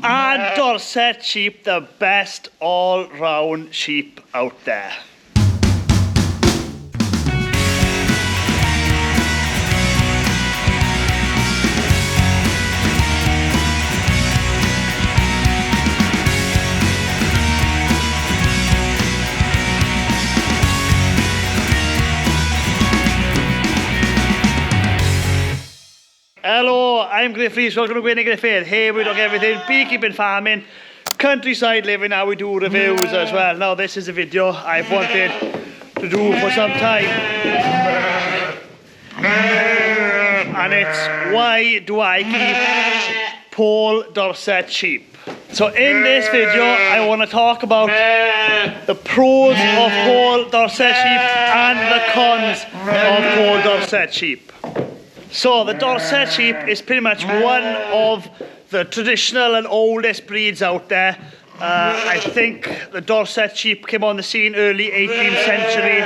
Are Dorset sheep the best all-round sheep out there? Hello, I'm Griffiths, welcome to Gwynedd Griffith. Here we look at everything, beekeeping, farming, countryside living, how we do reviews as well. Now this is a video I've wanted to do for some time. And it's why do I keep Poll Dorset sheep? So in this video I want to talk about the pros of Poll Dorset sheep and the cons of Poll Dorset sheep. So the Dorset sheep is pretty much one of the traditional and oldest breeds out there. I think the Dorset sheep came on the scene early 18th century.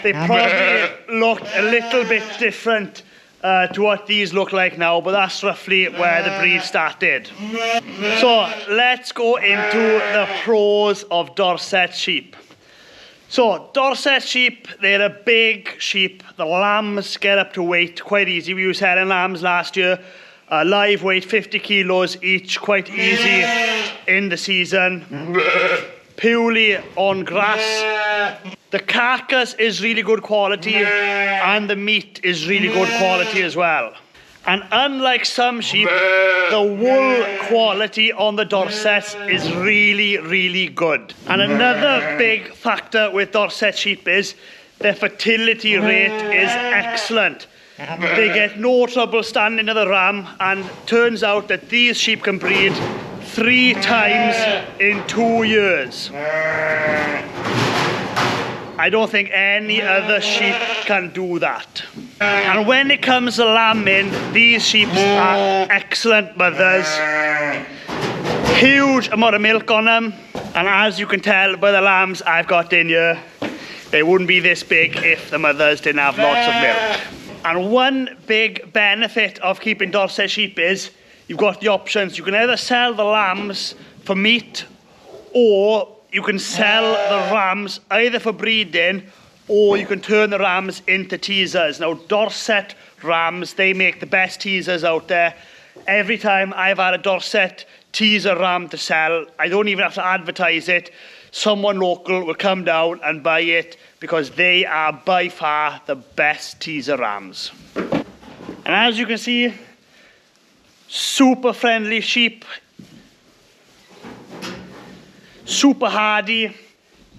They probably looked a little bit different to what these look like now, but that's roughly where the breed started. So let's go into the pros of Dorset sheep. So, Dorset sheep, they're a big sheep. The lambs get up to weight quite easy. We were selling lambs last year. Live weight, 50 kilos each, quite easy in the season. Purely on grass. The carcass is really good quality and the meat is really good quality as well. And unlike some sheep, the wool quality on the Dorsets is really, really good. And another big factor with Dorset sheep is their fertility rate is excellent. They get no trouble standing to the ram, and turns out that these sheep can breed 3 times in 2 years. I don't think any other sheep can do that. And when it comes to lambing, these sheep are excellent mothers. Huge amount of milk on them. And as you can tell by the lambs I've got in here, they wouldn't be this big if the mothers didn't have lots of milk. And one big benefit of keeping Dorset sheep is you've got the options. You can either sell the lambs for meat, or you can sell the rams either for breeding, or you can turn the rams into teasers. Now, Dorset rams, they make the best teasers out there. Every time I've had a Dorset teaser ram to sell, I don't even have to advertise it. Someone local will come down and buy it because they are by far the best teaser rams. And as you can see, super friendly sheep. Super hardy,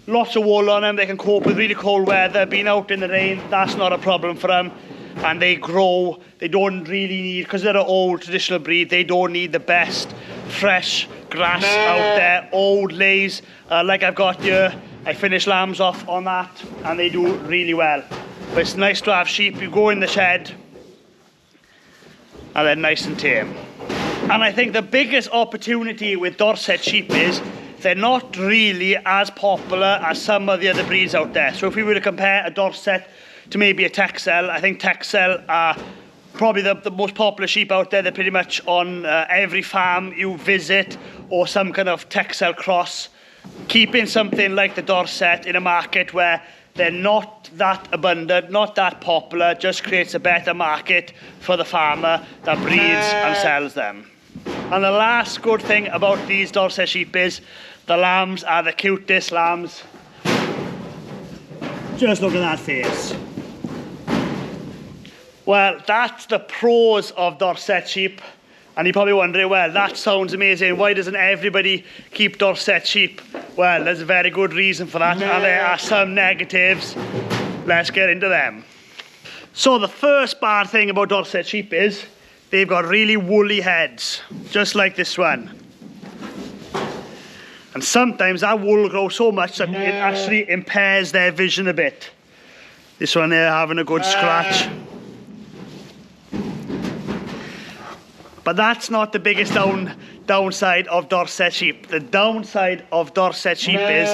lots of wool on them. They can cope with really cold weather. Being out in the rain, that's not a problem for them. And they grow. They don't really need, because they're an old traditional breed, they don't need the best fresh grass out there. Old lays, like I've got here. I finish lambs off on that and they do really well. But it's nice to have sheep. You go in the shed and they're nice and tame. And I think the biggest opportunity with Dorset sheep is they're not really as popular as some of the other breeds out there. So if we were to compare a Dorset to maybe a Texel, I think Texel are probably the most popular sheep out there. They're pretty much on every farm you visit, or some kind of Texel cross. Keeping something like the Dorset in a market where they're not that abundant, not that popular, just creates a better market for the farmer that breeds and sells them. And the last good thing about these Dorset sheep is the lambs are the cutest lambs. Just look at that face. Well, that's the pros of Dorset sheep. And you're probably wondering, well, that sounds amazing. Why doesn't everybody keep Dorset sheep? Well, there's a very good reason for that. And there are some negatives. Let's get into them. So the first bad thing about Dorset sheep is they've got really woolly heads, just like this one. And sometimes that wool grows so much that it actually impairs their vision a bit. This one here having a good scratch. But that's not the biggest downside of Dorset sheep. The downside of Dorset sheep is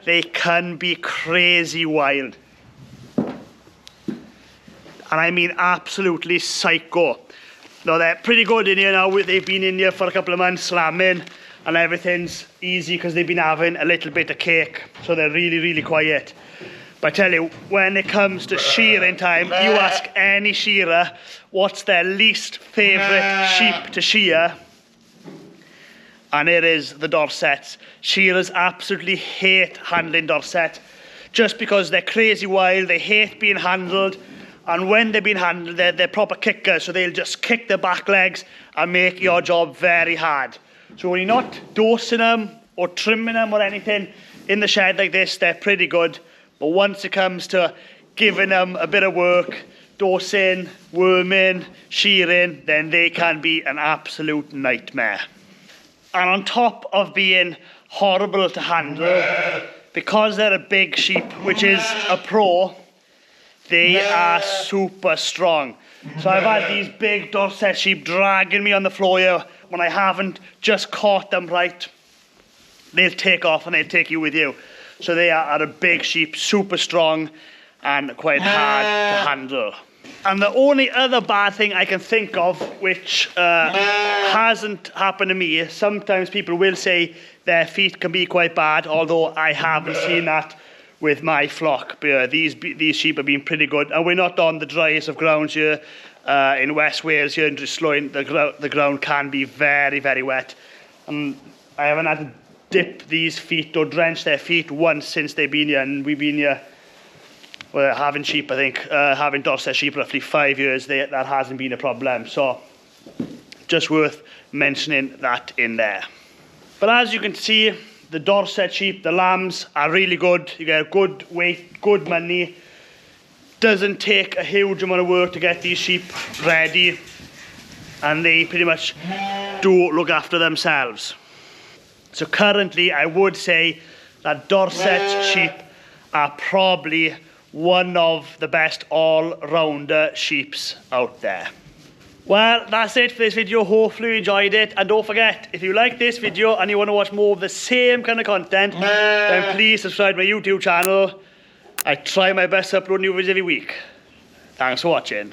they can be crazy wild. And I mean absolutely psycho. No, they're pretty good in here now. They've been in here for a couple of months lambing, and everything's easy because they've been having a little bit of cake. So they're really, really quiet. But I tell you, when it comes to shearing time, you ask any shearer what's their least favourite sheep to shear, and it is the Dorsets. Shearers absolutely hate handling Dorset just because they're crazy wild, they hate being handled, and when they're being handled, they're proper kickers, so they'll just kick their back legs and make your job very hard. So when you're not dosing them or trimming them or anything in the shed like this, they're pretty good. But once it comes to giving them a bit of work, dosing, worming, shearing, then they can be an absolute nightmare. And on top of being horrible to handle, because they're a big sheep, which is a pro, they are super strong. So I've had these big Dorset sheep dragging me on the floor here when I haven't just caught them right. They'll take off and they'll take you with you. So they are a big sheep, super strong and quite hard to handle. And the only other bad thing I can think of, which hasn't happened to me, sometimes people will say their feet can be quite bad, although I haven't seen that with my flock. But these sheep have been pretty good. And we're not on the driest of grounds here. In West Wales here in Drysloin, the ground can be very, very wet. And I haven't had to dip these feet or drench their feet once since they've been here, and we've been here, well, having sheep, I think, having Dorset sheep roughly 5 years, that hasn't been a problem. So just worth mentioning that in there. But as you can see, the Dorset sheep, the lambs are really good. You get good weight, good money. Doesn't take a huge amount of work to get these sheep ready, and they pretty much do look after themselves. So currently, I would say that Dorset sheep are probably one of the best all-rounder sheeps out there. Well, that's it for this video. Hopefully you enjoyed it. And don't forget, if you like this video and you want to watch more of the same kind of content, then please subscribe to my YouTube channel. I try my best to upload new videos every week. Thanks for watching.